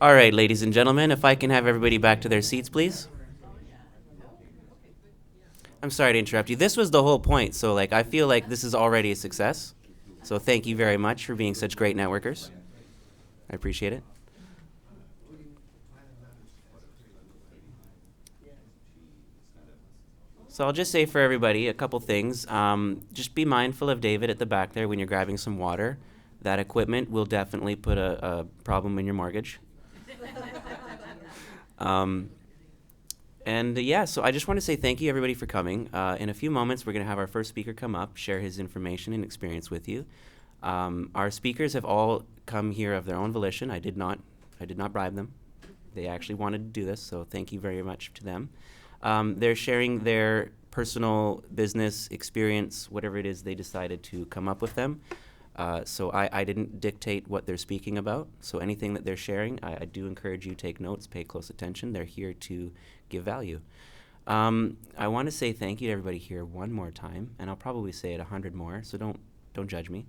All right, ladies and gentlemen, if I can have everybody back to their seats, please. I'm sorry to interrupt you. This was the whole point, so I feel like this is already a success. So thank you very much for being such great networkers. I appreciate it. So I'll just say for everybody a couple things. Just be mindful of David at the back there when you're grabbing some water. That equipment will definitely put a problem in your mortgage. Um, and so I just want to say thank you, everybody, for coming. In a few moments, we're going to have our first speaker come up, share his information and experience with you. Our speakers have all come here of their own volition. I did not bribe them. They actually wanted to do this, so thank you very much to them. They're sharing their personal business experience, whatever it is they decided to come up with them. So I didn't dictate what they're speaking about. So anything that they're sharing, I do encourage you to take notes, pay close attention. They're here to give value. I want to say thank you to everybody here one more time, and I'll probably say it 100 more, so don't judge me.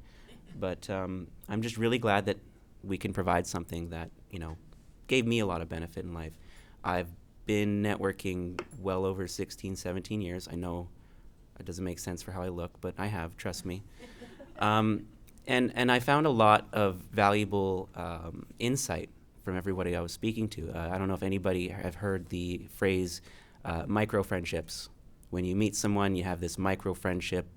But I'm just really glad that we can provide something that, gave me a lot of benefit in life. I've been networking well over 16, 17 years. I know it doesn't make sense for how I look, but I have, trust me. And I found a lot of valuable insight from everybody I was speaking to. I don't know if anybody have heard the phrase micro friendships. When you meet someone, you have this micro friendship,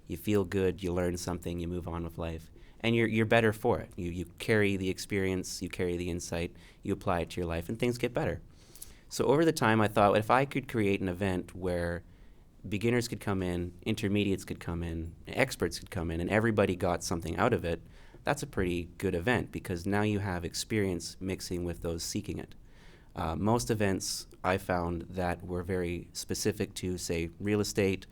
you feel good, you learn something, you move on with life. And you're better for it. You carry the experience, you carry the insight, you apply it to your life, and things get better. So over the time, I thought if I could create an event where beginners could come in, intermediates could come in, experts could come in, and everybody got something out of it, that's a pretty good event because now you have experience mixing with those seeking it. Most events I found that were very specific to, say, real estate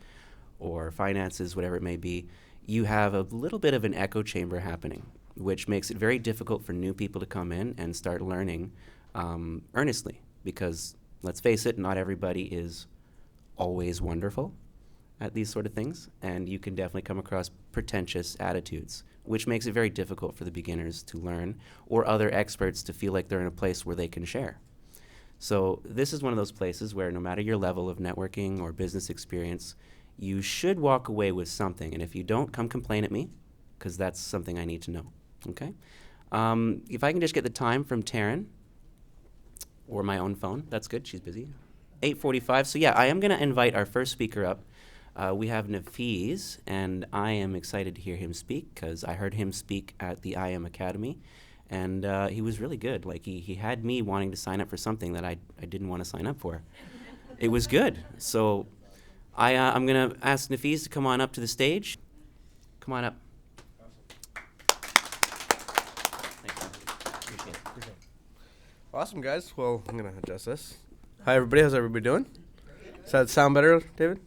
or finances, whatever it may be, you have a little bit of an echo chamber happening, which makes it very difficult for new people to come in and start learning earnestly because, let's face it, not everybody is always wonderful at these sort of things, and you can definitely come across pretentious attitudes, which makes it very difficult for the beginners to learn or other experts to feel like they're in a place where they can share. So this is one of those places where no matter your level of networking or business experience, you should walk away with something, and if you don't, come complain at me, because that's something I need to know, okay? If I can just get the time from Teryhn, or my own phone, that's good, she's busy. 8:45. So yeah, I am going to invite our first speaker up. We have Nafeez, and I am excited to hear him speak because I heard him speak at the IM Academy, and he was really good. He had me wanting to sign up for something that I didn't want to sign up for. It was good. So I'm going to ask Nafeez to come on up to the stage. Come on up. Thanks, man. Appreciate it. Awesome, guys. Well, I'm going to adjust this. Hi, everybody. How's everybody doing? Does that sound better, David?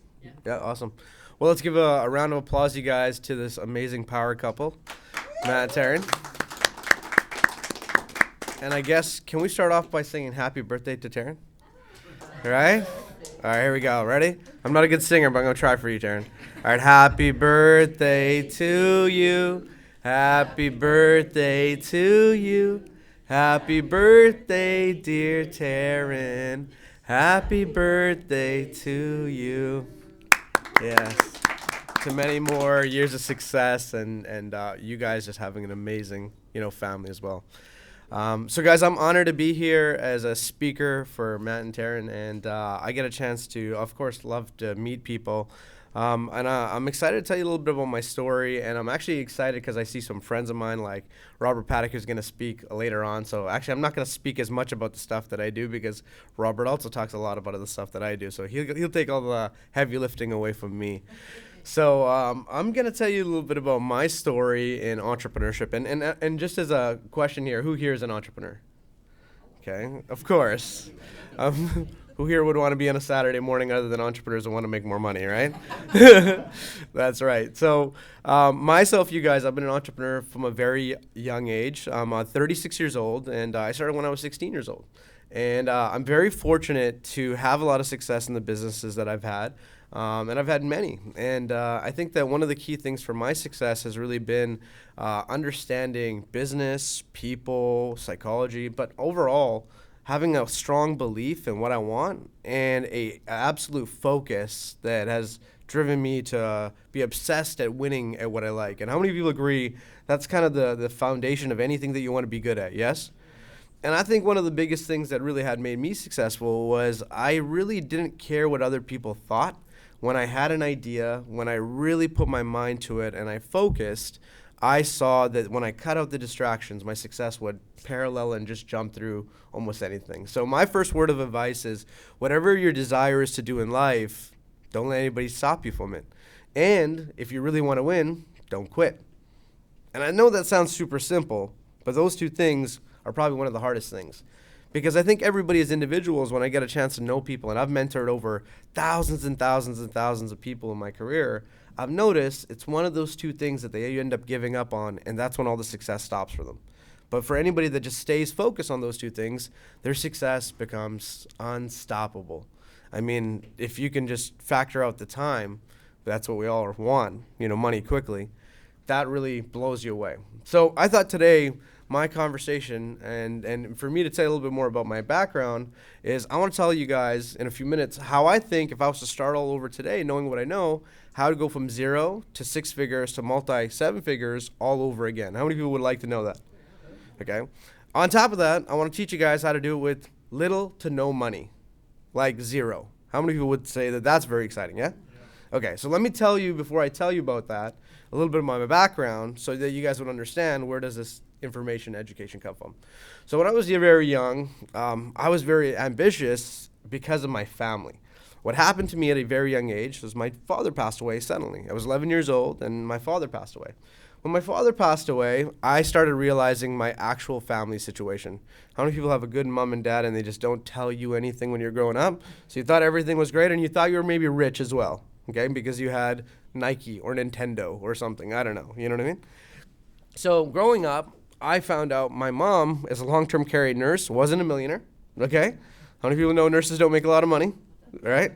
Yeah, awesome. Well, let's give a round of applause, you guys, to this amazing power couple, Matt and Teryhn. And I guess, can we start off by singing happy birthday to Teryhn? All right? All right, here we go. Ready? I'm not a good singer, but I'm going to try for you, Teryhn. All right, happy birthday to you. Happy birthday to you. Happy birthday, dear Teryhn. Happy birthday to you. Yes. To many more years of success and you guys just having an amazing, family as well. So guys, I'm honored to be here as a speaker for Matt and Teryhn, and I get a chance to, of course, love to meet people. And I'm excited to tell you a little bit about my story, and I'm actually excited because I see some friends of mine like Robert Paddock who's going to speak later on. So actually, I'm not going to speak as much about the stuff that I do because Robert also talks a lot about the stuff that I do. So he'll take all the heavy lifting away from me. So I'm going to tell you a little bit about my story in entrepreneurship. And just as a question here, who here is an entrepreneur? Okay, of course. Who here would want to be on a Saturday morning other than entrepreneurs that want to make more money, right? That's right. So myself, you guys, I've been an entrepreneur from a very young age. I'm 36 years old, and I started when I was 16 years old. And I'm very fortunate to have a lot of success in the businesses that I've had. And I've had many. And I think that one of the key things for my success has really been understanding business, people, psychology, but overall, having a strong belief in what I want and a absolute focus that has driven me to be obsessed at winning at what I like. And how many people agree that's kind of the foundation of anything that you want to be good at, yes? And I think one of the biggest things that really had made me successful was I really didn't care what other people thought. When I had an idea, when I really put my mind to it and I focused, I saw that when I cut out the distractions, my success would parallel and just jump through almost anything. So my first word of advice is whatever your desire is to do in life, don't let anybody stop you from it. And if you really want to win, don't quit. And I know that sounds super simple, but those two things are probably one of the hardest things. Because I think everybody as individuals, when I get a chance to know people, and I've mentored over thousands and thousands and thousands of people in my career, I've noticed it's one of those two things that they end up giving up on, and that's when all the success stops for them. But for anybody that just stays focused on those two things, their success becomes unstoppable. I mean, if you can just factor out the time, that's what we all want, money quickly, that really blows you away. So I thought today, my conversation, and for me to tell you a little bit more about my background, is I want to tell you guys in a few minutes how I think if I was to start all over today, knowing what I know, how to go from 0 to 6 figures to multi-7 figures all over again. How many people would like to know that? Okay. On top of that, I want to teach you guys how to do it with little to no money, like zero. How many people would say that that's very exciting, yeah? Okay, so let me tell you, before I tell you about that, a little bit of my background so that you guys would understand where does this information education come from. So when I was very young, I was very ambitious because of my family. What happened to me at a very young age was my father passed away suddenly. I was 11 years old and my father passed away. When my father passed away, I started realizing my actual family situation. How many people have a good mom and dad and they just don't tell you anything when you're growing up? So you thought everything was great and you thought you were maybe rich as well, okay? Because you had Nike or Nintendo or something, I don't know, you know what I mean? So growing up, I found out my mom, as a long-term care nurse, wasn't a millionaire, okay? How many people know nurses don't make a lot of money, right?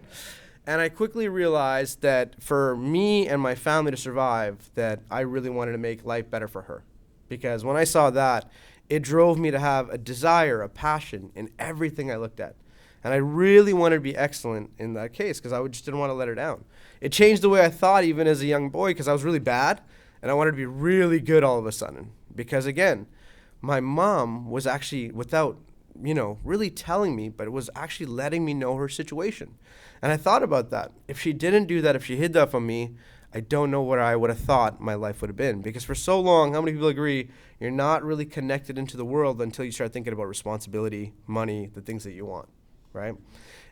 And I quickly realized that for me and my family to survive, that I really wanted to make life better for her. Because when I saw that, it drove me to have a desire, a passion in everything I looked at. And I really wanted to be excellent in that case because I just didn't want to let her down. It changed the way I thought even as a young boy because I was really bad and I wanted to be really good all of a sudden. Because again, my mom was actually, without, really telling me, but it was actually letting me know her situation. And I thought about that. If she didn't do that, if she hid that from me, I don't know what I would have thought my life would have been. Because for so long, how many people agree, you're not really connected into the world until you start thinking about responsibility, money, the things that you want, right?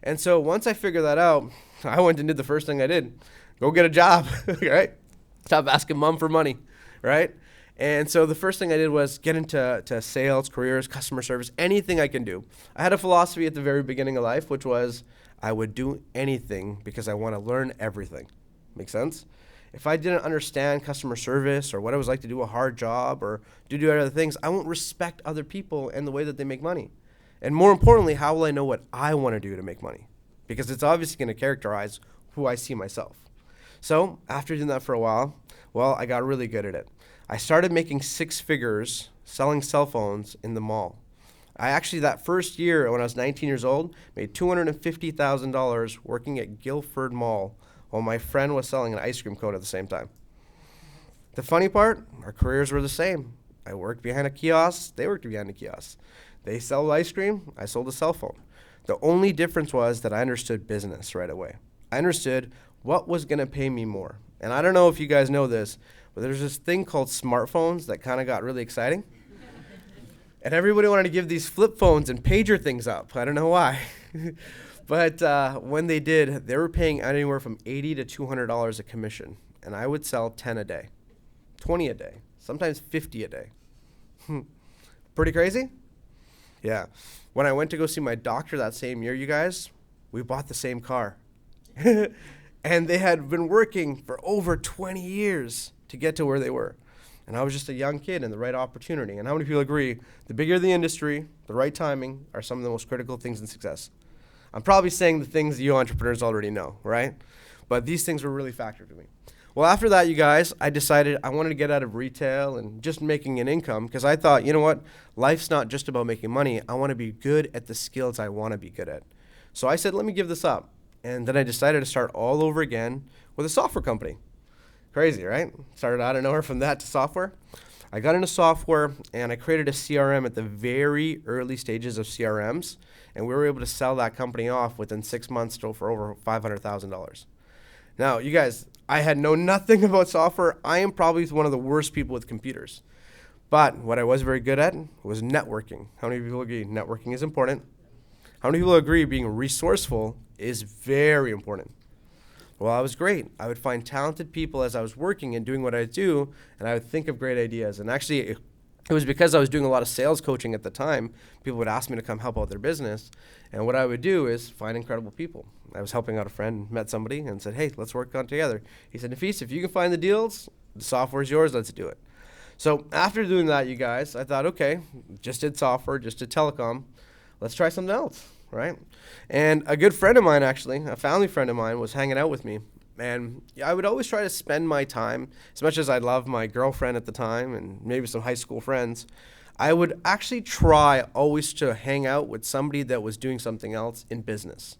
And so once I figured that out, I went and did the first thing I did. Go get a job, right? Stop asking mom for money, right? And so the first thing I did was get into sales, careers, customer service, anything I can do. I had a philosophy at the very beginning of life, which was I would do anything because I want to learn everything. Make sense? If I didn't understand customer service or what it was like to do a hard job or do other things, I won't respect other people and the way that they make money. And more importantly, how will I know what I want to do to make money? Because it's obviously going to characterize who I see myself. So after doing that for a while, I got really good at it. I started making 6 figures selling cell phones in the mall. I actually, that first year when I was 19 years old, made $250,000 working at Guilford Mall while my friend was selling an ice cream cone at the same time. The funny part, our careers were the same. I worked behind a kiosk, they worked behind a kiosk. They sold ice cream, I sold a cell phone. The only difference was that I understood business right away. I understood what was going to pay me more. And I don't know if you guys know this, but there's this thing called smartphones that kind of got really exciting. And everybody wanted to give these flip phones and pager things up. I don't know why. But when they did, they were paying anywhere from $80 to $200 a commission. And I would sell 10 a day, 20 a day, sometimes 50 a day. Pretty crazy? Yeah. When I went to go see my doctor that same year, you guys, we bought the same car. And they had been working for over 20 years to get to where they were. And I was just a young kid in the right opportunity. And how many people agree the bigger the industry, the right timing are some of the most critical things in success? I'm probably saying the things you entrepreneurs already know, right? But these things were really factored to me. Well, after that, you guys, I decided I wanted to get out of retail and just making an income because I thought, you know what? Life's not just about making money. I want to be good at the skills I want to be good at. So I said, let me give this up. And then I decided to start all over again with a software company. Crazy, right? Started out of nowhere from that to software. I got into software and I created a CRM at the very early stages of CRMs. And we were able to sell that company off within 6 months for over $500,000. Now, you guys, I had known nothing about software. I am probably one of the worst people with computers. But what I was very good at was networking. How many people agree networking is important? How many people agree being resourceful is very important? Well, I was great. I would find talented people as I was working and doing what I do, and I would think of great ideas. And actually, it was because I was doing a lot of sales coaching at the time. People would ask me to come help out their business. And what I would do is find incredible people. I was helping out a friend, met somebody, and said, hey, let's work on it together. He said, Nafeez, if you can find the deals, the software is yours, let's do it. So after doing that, you guys, I thought, okay, just did software, just did telecom. Let's try something else, right? And a good friend of mine, actually, a family friend of mine, was hanging out with me. And I would always try to spend my time, as much as I loved my girlfriend at the time and maybe some high school friends, I would actually try always to hang out with somebody that was doing something else in business,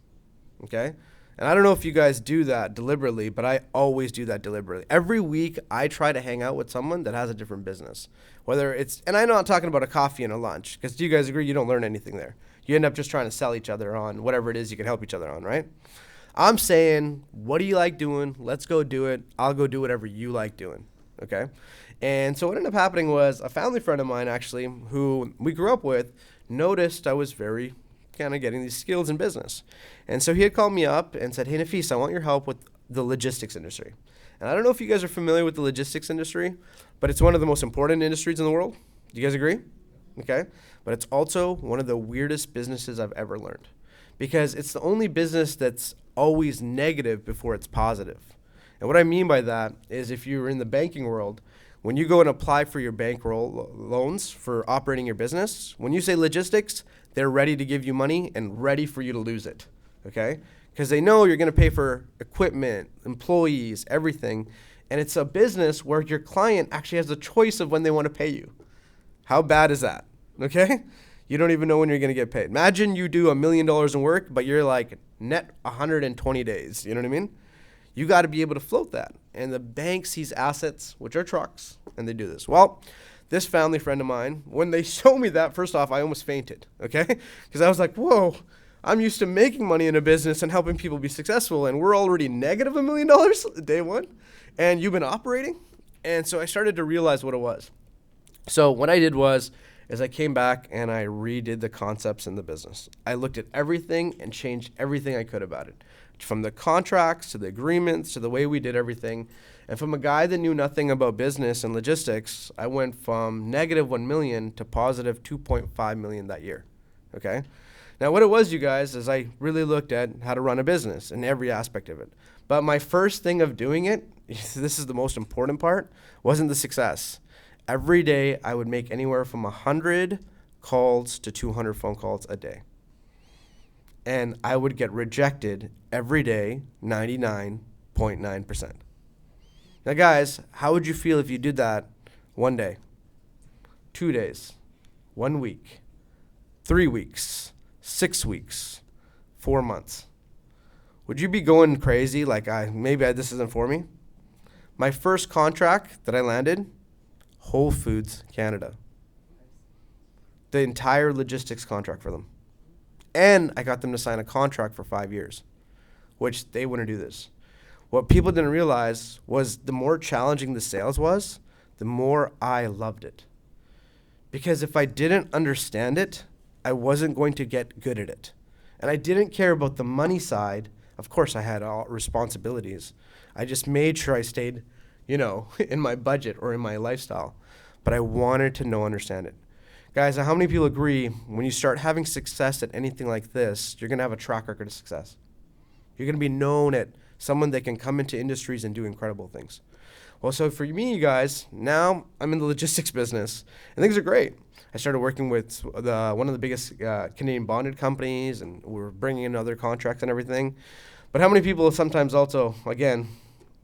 okay? And I don't know if you guys do that deliberately, but I always do that deliberately. Every week, I try to hang out with someone that has a different business. Whether it's, and I'm not talking about a coffee and a lunch, because do you guys agree you don't learn anything there? You end up just trying to sell each other on whatever it is you can help each other on, right? I'm saying, what do you like doing? Let's go do it. I'll go do whatever you like doing, okay? And so what ended up happening was a family friend of mine, actually, who we grew up with, noticed I was very kind of getting these skills in business. And so he had called me up and said, hey, Nafeez, I want your help with the logistics industry. And I don't know if you guys are familiar with the logistics industry, but it's one of the most important industries in the world. Do you guys agree? Okay. But it's also one of the weirdest businesses I've ever learned because it's the only business that's always negative before it's positive. And what I mean by that is if you're in the banking world, when you go and apply for your bankroll loans for operating your business, when you say logistics, they're ready to give you money and ready for you to lose it, okay? Because they know you're going to pay for equipment, employees, everything. And it's a business where your client actually has a choice of when they want to pay you. How bad is that, okay? You don't even know when you're going to get paid. Imagine you do $1 million in work, but you're like net 120 days. You know what I mean? You got to be able to float that. And the bank sees assets, which are trucks, and they do this. Well, this family friend of mine, when they showed me that, first off, I almost fainted, okay? Because I was like, whoa, I'm used to making money in a business and helping people be successful, and we're already negative $1 million day one, and you've been operating? And so I started to realize what it was. So what I did was I came back and I redid the concepts in the business. I looked at everything and changed everything I could about it, from the contracts to the agreements to the way we did everything. And from a guy that knew nothing about business and logistics, I went from negative 1 million to positive 2.5 million that year, okay? Now what it was, you guys, is I really looked at how to run a business and every aspect of it. But my first thing of doing it, this is the most important part, wasn't the success. Every day I would make anywhere from 100 calls to 200 phone calls a day. And I would get rejected every day, 99.9%. Now, guys, how would you feel if you did that 1 day, 2 days, 1 week, 3 weeks, 6 weeks, 4 months? Would you be going crazy like this isn't for me? My first contract that I landed, Whole Foods Canada. The entire logistics contract for them. And I got them to sign a contract for 5 years, which they wouldn't do this. What people didn't realize was the more challenging the sales was, the more I loved it. Because if I didn't understand it, I wasn't going to get good at it. And I didn't care about the money side. Of course, I had all responsibilities. I just made sure I stayed, in my budget or in my lifestyle. But I wanted to understand it. Guys, how many people agree when you start having success at anything like this, you're going to have a track record of success? You're going to be known at someone that can come into industries and do incredible things. Well, so for me, you guys, now I'm in the logistics business, and things are great. I started working with one of the biggest Canadian bonded companies, and we're bringing in other contracts and everything. But how many people sometimes also, again,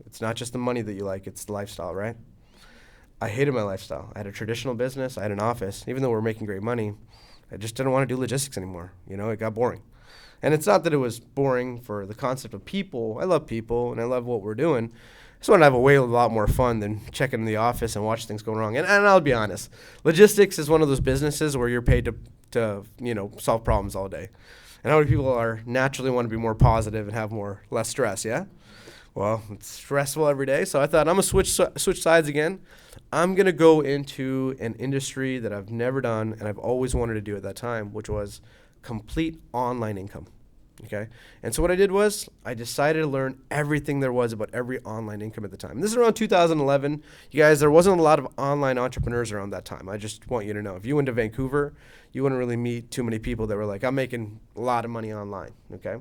it's not just the money that you like, it's the lifestyle, right? I hated my lifestyle. I had a traditional business, I had an office. Even though we were making great money, I just didn't want to do logistics anymore. You know, it got boring. And it's not that it was boring for the concept of people. I love people, and I love what we're doing. I just want to have a lot more fun than checking in the office and watch things go wrong. And I'll be honest, logistics is one of those businesses where you're paid to solve problems all day. And how many people are naturally want to be more positive and have less stress, yeah? Well, it's stressful every day, so I thought I'm going to switch sides again. I'm going to go into an industry that I've never done and I've always wanted to do at that time, which was complete online income. Okay, and so what I did was I decided to learn everything there was about every online income at the time. And this is around 2011. You guys, there wasn't a lot of online entrepreneurs around that time. I just want you to know, if you went to Vancouver, you wouldn't really meet too many people that were like, I'm making a lot of money online. Okay,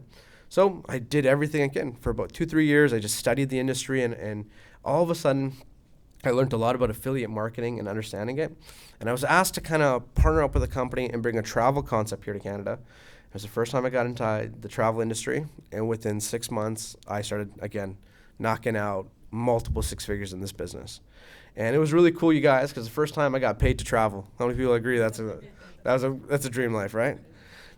so I did everything again for about 2-3 years. I just studied the industry, and all of a sudden, I learned a lot about affiliate marketing and understanding it. And I was asked to kind of partner up with a company and bring a travel concept here to Canada. It was the first time I got into the travel industry, and within 6 months, I started, again, knocking out multiple six figures in this business. And it was really cool, you guys, because the first time I got paid to travel. How many people agree that's a dream life, right?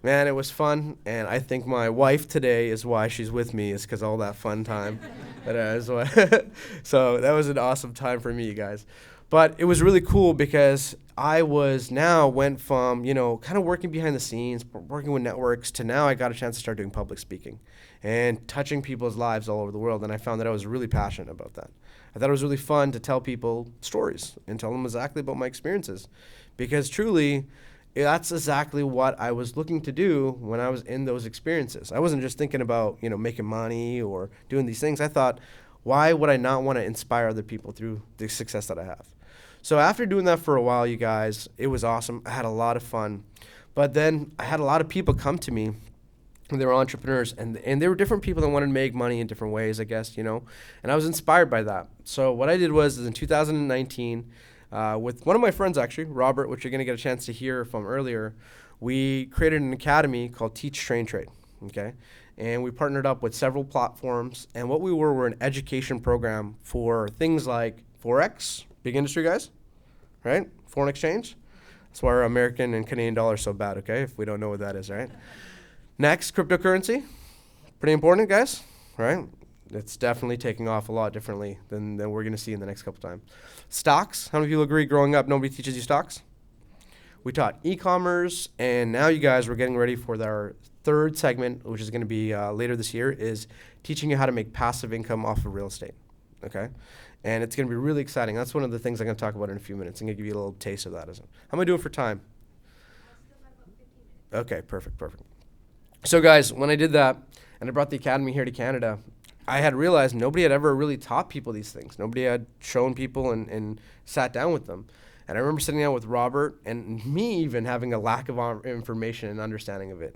Man, it was fun, and I think my wife today is why she's with me, is because all that fun time. So that was an awesome time for me, you guys. But it was really cool because I went from, kind of working behind the scenes, working with networks, to now I got a chance to start doing public speaking and touching people's lives all over the world. And I found that I was really passionate about that. I thought it was really fun to tell people stories and tell them exactly about my experiences, because truly, that's exactly what I was looking to do when I was in those experiences. I wasn't just thinking about, making money or doing these things. I thought, why would I not want to inspire other people through the success that I have? So after doing that for a while, you guys, it was awesome. I had a lot of fun. But then I had a lot of people come to me, and they were entrepreneurs, and they were different people that wanted to make money in different ways, I guess, and I was inspired by that. So what I did was in 2019, with one of my friends, actually, Robert, which you're going to get a chance to hear from earlier, we created an academy called Teach, Train, Trade, okay? And we partnered up with several platforms, and what we were an education program for things like Forex, big industry, guys, right? Foreign exchange. That's why our American and Canadian dollar is so bad, okay, if we don't know what that is, right? Next, cryptocurrency. Pretty important, guys, right? It's definitely taking off a lot differently than we're going to see in the next couple times. Stocks. How many people agree growing up nobody teaches you stocks? We taught e-commerce, and now you guys, we're getting ready for our third segment, which is going to be later this year, is teaching you how to make passive income off of real estate, okay? And it's going to be really exciting. That's one of the things I'm going to talk about in a few minutes. I'm going to give you a little taste of that. How am I doing for time? Okay, perfect. So guys, when I did that, and I brought the academy here to Canada, I had realized nobody had ever really taught people these things. Nobody had shown people and sat down with them. And I remember sitting down with Robert and me even having a lack of information and understanding of it,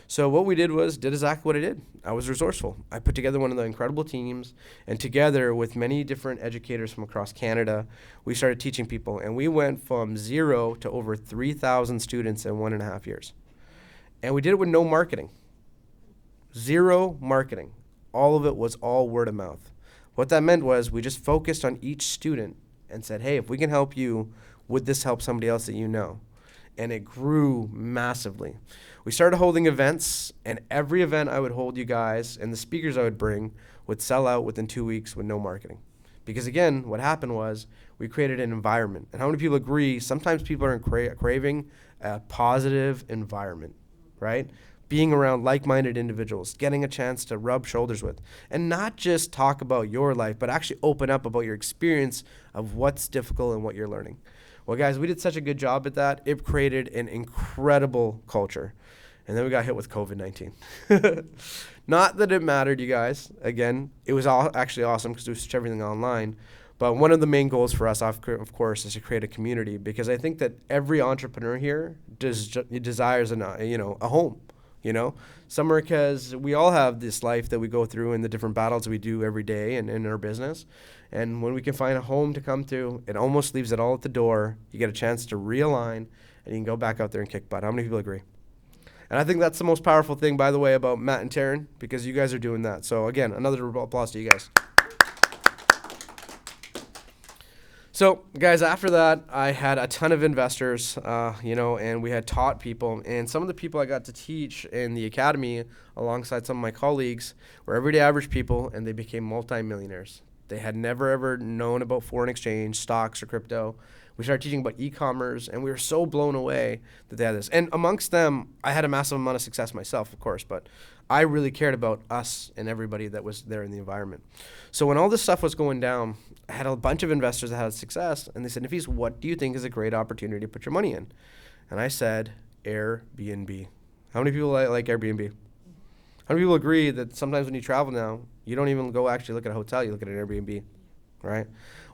So what we did exactly what I did. I was resourceful. I put together one of the incredible teams, and together with many different educators from across Canada, we started teaching people. And we went from 0 to over 3,000 students in 1.5 years. And we did it with no marketing. 0 marketing. All of it was all word of mouth. What that meant was we just focused on each student and said, hey, if we can help you, would this help somebody else that you know? And it grew massively. We started holding events, and every event I would hold, you guys, and the speakers I would bring would sell out within 2 weeks with no marketing. Because again, what happened was we created an environment. And how many people agree sometimes people are craving a positive environment, right? Being around like-minded individuals, getting a chance to rub shoulders with, and not just talk about your life, but actually open up about your experience of what's difficult and what you're learning. Well, guys, we did such a good job at that. It created an incredible culture. And then we got hit with COVID-19. Not that it mattered, you guys. Again, it was actually awesome because we switched everything online. But one of the main goals for us, of course, is to create a community, because I think that every entrepreneur here desires a home. you know? Some are because we all have this life that we go through and the different battles we do every day and in our business. And when we can find a home to come to, it almost leaves it all at the door. You get a chance to realign, and you can go back out there and kick butt. How many people agree? And I think that's the most powerful thing, by the way, about Matt and Teryhn, because you guys are doing that. So, again, another applause to you guys. So, guys, after that, I had a ton of investors, and we had taught people. And some of the people I got to teach in the academy alongside some of my colleagues were everyday average people, and they became multimillionaires. They had never, ever known about foreign exchange, stocks, or crypto. We started teaching about e-commerce, and we were so blown away that they had this. And amongst them, I had a massive amount of success myself, of course, but I really cared about us and everybody that was there in the environment. So when all this stuff was going down, I had a bunch of investors that had success, and they said, Nafeez, what do you think is a great opportunity to put your money in? And I said, Air BNB. How many people like Air BNB? How many people agree that sometimes when you travel now, you don't even go actually look at a hotel, you look at an Airbnb, right?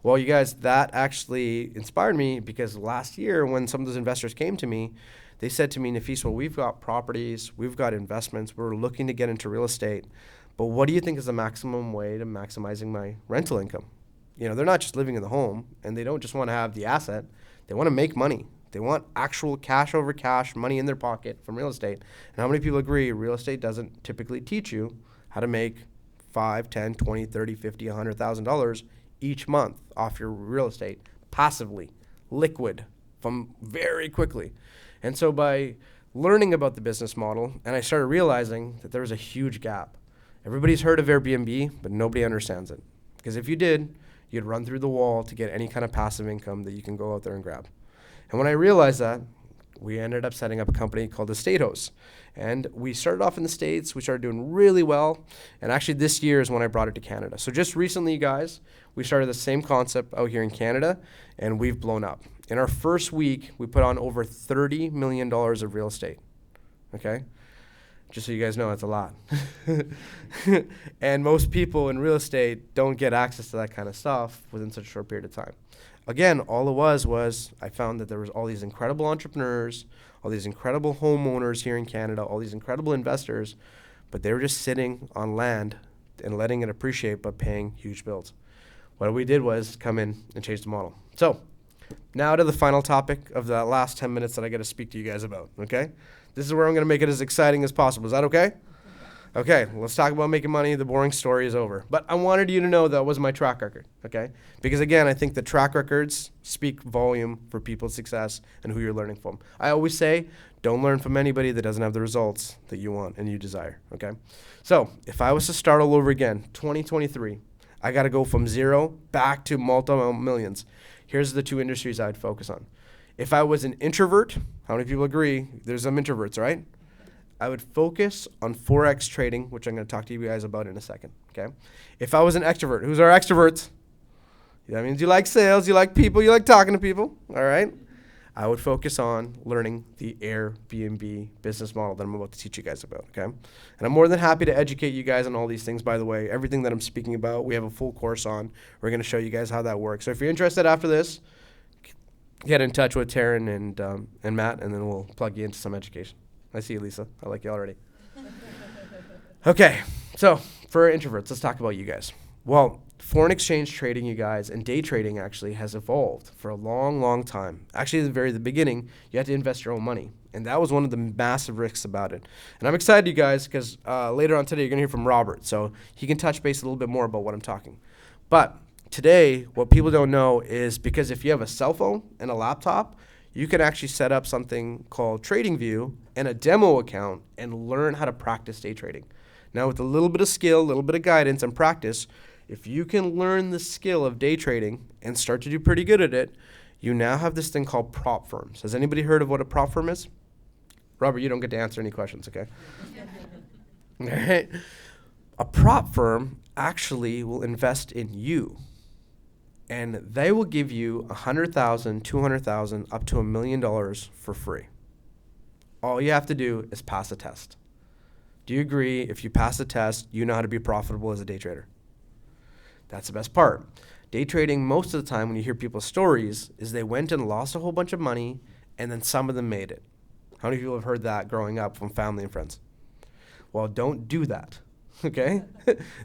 Well, you guys, that actually inspired me because last year when some of those investors came to me, they said to me, Nafeez, well, we've got properties, we've got investments, we're looking to get into real estate, but what do you think is the maximum way to maximizing my rental income? You know, they're not just living in the home, and they don't just want to have the asset, they want to make money. They want actual cash over cash money in their pocket from real estate. And how many people agree real estate doesn't typically teach you how to make $5, $10, $20, $30, $50, $100,000 each month off your real estate passively, liquid, from very quickly. And so by learning about the business model, and I started realizing that there was a huge gap. Everybody's heard of Airbnb, but nobody understands it. Because if you did, you'd run through the wall to get any kind of passive income that you can go out there and grab. And when I realized that, we ended up setting up a company called Estate House. And we started off in the States. We started doing really well. And actually this year is when I brought it to Canada. So just recently, you guys, we started the same concept out here in Canada, and we've blown up. In our first week, we put on over $30 million of real estate, okay? Just so you guys know, that's a lot. And most people in real estate don't get access to that kind of stuff within such a short period of time. Again, all it was I found that there was all these incredible entrepreneurs, all these incredible homeowners here in Canada, all these incredible investors, but they were just sitting on land and letting it appreciate but paying huge bills. What we did was come in and change the model. So now to the final topic of the last 10 minutes that I got to speak to you guys about, okay? This is where I'm going to make it as exciting as possible. Is that okay? Okay, let's talk about making money. The boring story is over. But I wanted you to know that was my track record, okay? Because again, I think the track records speak volume for people's success and who you're learning from. I always say, don't learn from anybody that doesn't have the results that you want and you desire, okay? So if I was to start all over again, 2023, I got to go from zero back to multi-millions. Here's the two industries I'd focus on. If I was an introvert, how many people agree? There's some introverts, right? I would focus on Forex trading, which I'm going to talk to you guys about in a second, okay? If I was an extrovert, who's our extroverts? That means you like sales, you like people, you like talking to people, all right? I would focus on learning the Air BNB business model that I'm about to teach you guys about, okay? And I'm more than happy to educate you guys on all these things, by the way. Everything that I'm speaking about, we have a full course on. We're going to show you guys how that works. So if you're interested after this, get in touch with Teryhn and Matt, and then we'll plug you into some education. I see you, Lisa. I like you already. Okay, so for introverts, let's talk about you guys. Well, foreign exchange trading, you guys, and day trading actually has evolved for a long, long time. Actually, at the beginning, you had to invest your own money. And that was one of the massive risks about it. And I'm excited, you guys, because later on today, you're going to hear from Robert. So he can touch base a little bit more about what I'm talking. But today, what people don't know is because if you have a cell phone and a laptop, you can actually set up something called TradingView and a demo account and learn how to practice day trading. Now, with a little bit of skill, a little bit of guidance and practice, if you can learn the skill of day trading and start to do pretty good at it, you now have this thing called prop firms. Has anybody heard of what a prop firm is? Robert, you don't get to answer any questions, okay? All right. A prop firm actually will invest in you. And they will give you $100,000, $200,000, up to $1 million for free. All you have to do is pass a test. Do you agree if you pass the test, you know how to be profitable as a day trader? That's the best part. Day trading, most of the time when you hear people's stories, is they went and lost a whole bunch of money, and then some of them made it. How many people have heard that growing up from family and friends? Well, don't do that, okay?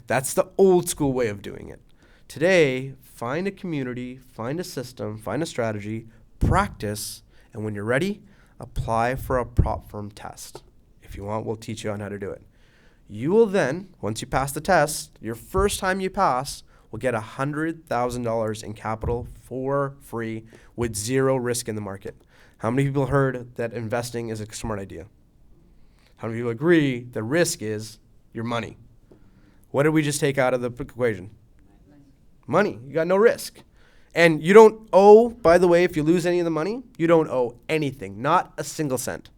That's the old school way of doing it. Today, find a community, find a system, find a strategy, practice, and when you're ready, apply for a prop firm test. If you want, we'll teach you on how to do it. You will then, once you pass the test, your first time you pass, will get $100,000 in capital for free with zero risk in the market. How many people heard that investing is a smart idea? How many people agree the risk is your money? What did we just take out of the equation? Money. You got no risk. And you don't owe, by the way, if you lose any of the money, you don't owe anything, not a single cent.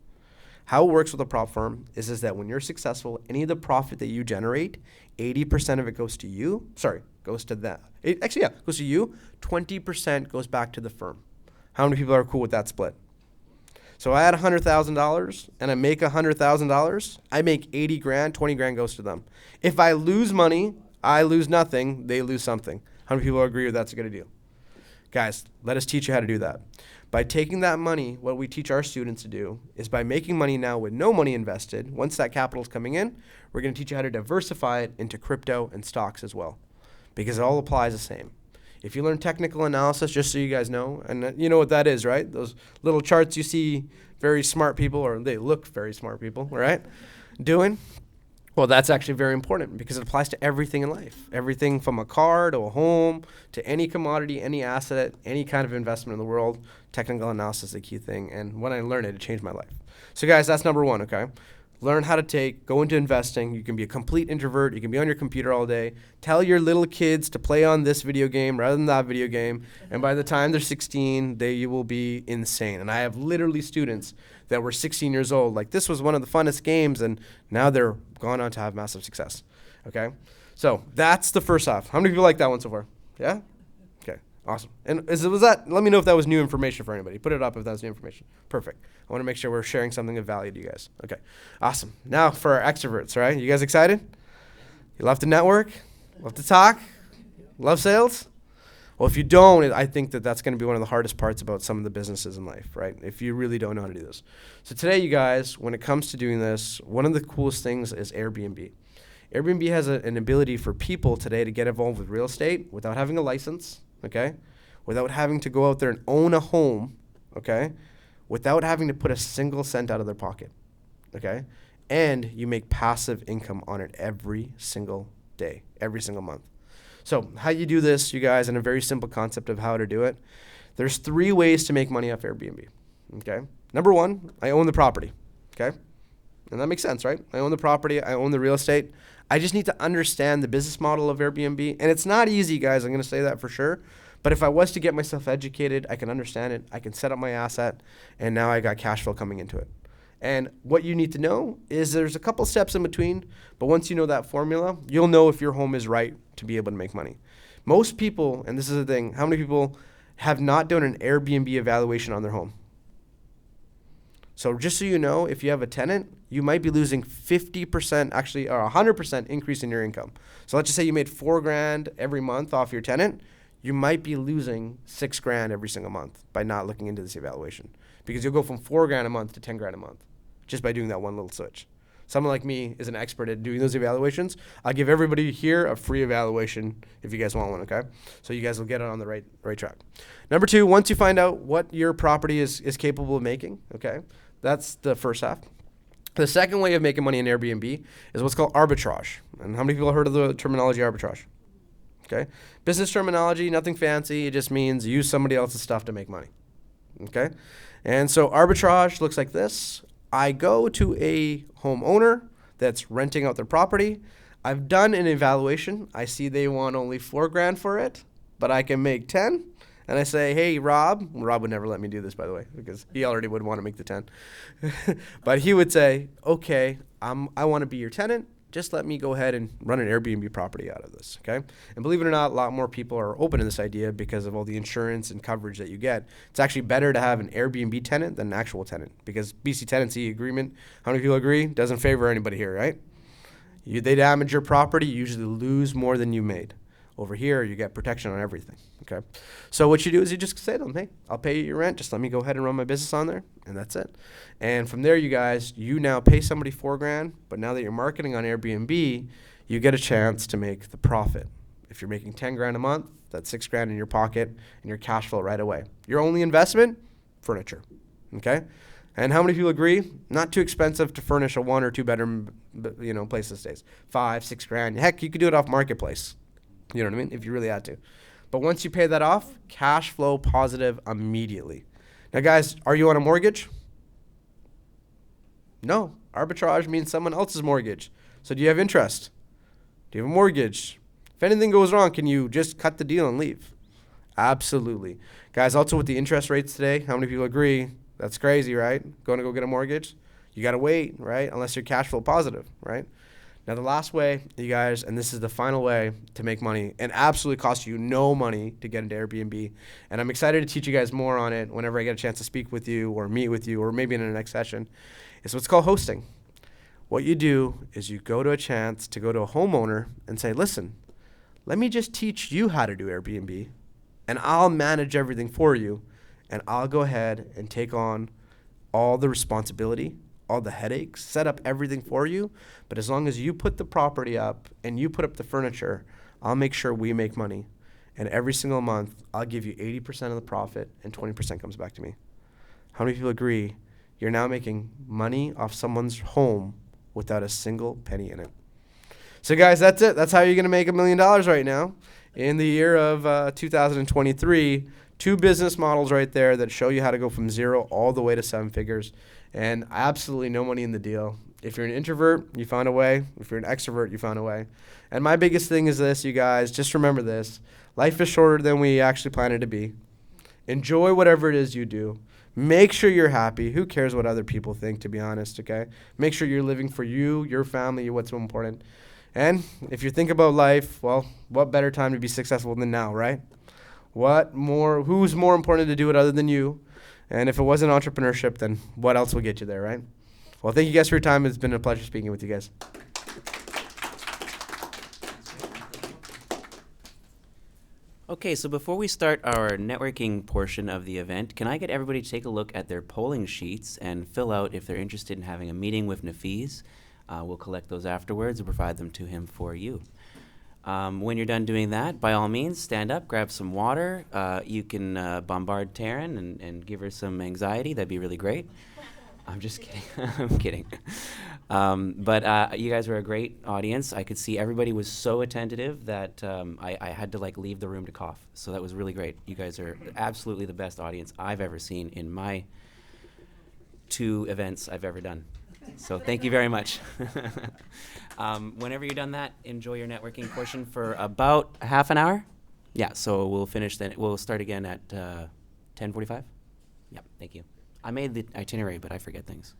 How it works with a prop firm is that when you're successful, any of the profit that you generate, 80% of it goes to you. Sorry, goes to them. Goes to you. 20% goes back to the firm. How many people are cool with that split? So I had $100,000 and I make $100,000. I make 80 grand, 20 grand goes to them. If I lose money, I lose nothing, they lose something. How many people agree with that's a good deal? Guys, let us teach you how to do that. By taking that money, what we teach our students to do is by making money now with no money invested, once that capital is coming in, we're going to teach you how to diversify it into crypto and stocks as well, because it all applies the same. If you learn technical analysis, just so you guys know, and you know what that is, right? Those little charts you see very smart people, or they look very smart people, right, doing. Well, that's actually very important because it applies to everything in life. Everything from a car to a home to any commodity, any asset, any kind of investment in the world. Technical analysis is the key thing. And when I learned it, it changed my life. So guys, that's number one, okay? Learn how to go into investing. You can be a complete introvert. You can be on your computer all day. Tell your little kids to play on this video game rather than that video game. And by the time they're 16, they will be insane. And I have literally students that were 16 years old. Like, this was one of the funnest games, and now they're gone on to have massive success. Okay? So that's the first half. How many people like that one so far? Yeah? Okay. Awesome. And was that? Let me know if that was new information for anybody. Put it up if that was new information. Perfect. I want to make sure we're sharing something of value to you guys. Okay. Awesome. Now for our extroverts, right? You guys excited? You love to network? Love to talk? Love sales? Well, if you don't, I think that's going to be one of the hardest parts about some of the businesses in life, right? If you really don't know how to do this. So today, you guys, when it comes to doing this, one of the coolest things is Air BNB. Airbnb has an ability for people today to get involved with real estate without having a license, okay? Without having to go out there and own a home, okay? Without having to put a single cent out of their pocket, okay? And you make passive income on it every single day, every single month. So how you do this, you guys, in a very simple concept of how to do it, there's 3 ways to make money off Airbnb, okay? Number 1, I own the property, okay? And that makes sense, right? I own the property, I own the real estate. I just need to understand the business model of Airbnb. And it's not easy, guys, I'm going to say that for sure. But if I was to get myself educated, I can understand it, I can set up my asset, and now I got cash flow coming into it. And what you need to know is there's a couple steps in between, but once you know that formula, you'll know if your home is right to be able to make money. Most people, and this is the thing, how many people have not done an Airbnb evaluation on their home? So just so you know, if you have a tenant, you might be losing 50%, actually, or 100% increase in your income. So let's just say you made $4,000 every month off your tenant. You might be losing $6,000 every single month by not looking into this evaluation, because you'll go from $4,000 a month to $10,000 a month just by doing that one little switch. Someone like me is an expert at doing those evaluations. I'll give everybody here a free evaluation if you guys want one, okay? So you guys will get it on the right track. Number 2, once you find out what your property is capable of making, okay, that's the first half. The second way of making money in Airbnb is what's called arbitrage. And how many people have heard of the terminology arbitrage? Okay, business terminology, nothing fancy. It just means use somebody else's stuff to make money. Okay, and so arbitrage looks like this. I go to a homeowner that's renting out their property. I've done an evaluation. I see they want only $4,000 for it, but I can make 10. And I say, hey, Rob would never let me do this, by the way, because he already would want to make the 10. But he would say, okay, I want to be your tenant. Just let me go ahead and run an Airbnb property out of this, okay? And believe it or not, a lot more people are open to this idea because of all the insurance and coverage that you get. It's actually better to have an Airbnb tenant than an actual tenant, because BC tenancy agreement, how many people agree, doesn't favor anybody here, right? They damage your property, you usually lose more than you made. Over here, you get protection on everything, Okay. So what you do is you just say to them, hey, I'll pay you your rent. Just let me go ahead and run my business on there. And that's it. And from there, you guys, you now pay somebody $4,000. But now that you're marketing on Airbnb, you get a chance to make the profit. If you're making $10,000 a month, that's $6,000 in your pocket and your cash flow right away. Your only investment, furniture. Okay. And how many people agree? Not too expensive to furnish a 1 or 2 bedroom, place these days. $5,000-6,000. Heck, you could do it off Marketplace. You know what I mean? If you really had to. But once you pay that off, cash flow positive immediately. Now, guys, are you on a mortgage? No. Arbitrage means someone else's mortgage. So do you have interest? Do you have a mortgage? If anything goes wrong, can you just cut the deal and leave? Absolutely. Guys, also with the interest rates today, how many people agree? That's crazy, right? Going to go get a mortgage? You got to wait, right? Unless you're cash flow positive, right? Now, the last way, you guys, and this is the final way to make money, and absolutely costs you no money to get into Airbnb. And I'm excited to teach you guys more on it whenever I get a chance to speak with you or meet with you or maybe in the next session. It's what's called hosting. What you do is you go to a chance to go to a homeowner and say, listen, let me just teach you how to do Airbnb, and I'll manage everything for you. And I'll go ahead and take on all the responsibility, all the headaches, set up everything for you. But as long as you put the property up and you put up the furniture, I'll make sure we make money. And every single month, I'll give you 80% of the profit and 20% comes back to me. How many people agree you're now making money off someone's home without a single penny in it? So guys, that's it. That's how you're going to make $1 million right now in the year of 2023. 2 business models right there that show you how to go from 0 all the way to 7 figures, and absolutely no money in the deal. If you're an introvert, you found a way. If you're an extrovert, you found a way. And my biggest thing is this, you guys, just remember this. Life is shorter than we actually planned it to be. Enjoy whatever it is you do. Make sure you're happy. Who cares what other people think, to be honest, okay? Make sure you're living for you, your family, what's important. And if you think about life, well, what better time to be successful than now, right? Who's more important to do it other than you? And if it wasn't entrepreneurship, then what else will get you there, right? Well, thank you guys for your time. It's been a pleasure speaking with you guys. Okay, so before we start our networking portion of the event, can I get everybody to take a look at their polling sheets and fill out if they're interested in having a meeting with Nafeez? We'll collect those afterwards and provide them to him for you. When you're done doing that, by all means, stand up, grab some water. You can bombard Teryhn and give her some anxiety. That'd be really great. I'm just kidding. I'm kidding. But you guys were a great audience. I could see everybody was so attentive that I had to leave the room to cough. So that was really great. You guys are absolutely the best audience I've ever seen in my 2 events I've ever done. So thank you very much. Whenever you're done that, enjoy your networking portion for about half an hour. Yeah, so we'll finish then. We'll start again at 10:45. Yep, thank you. I made the itinerary, but I forget things.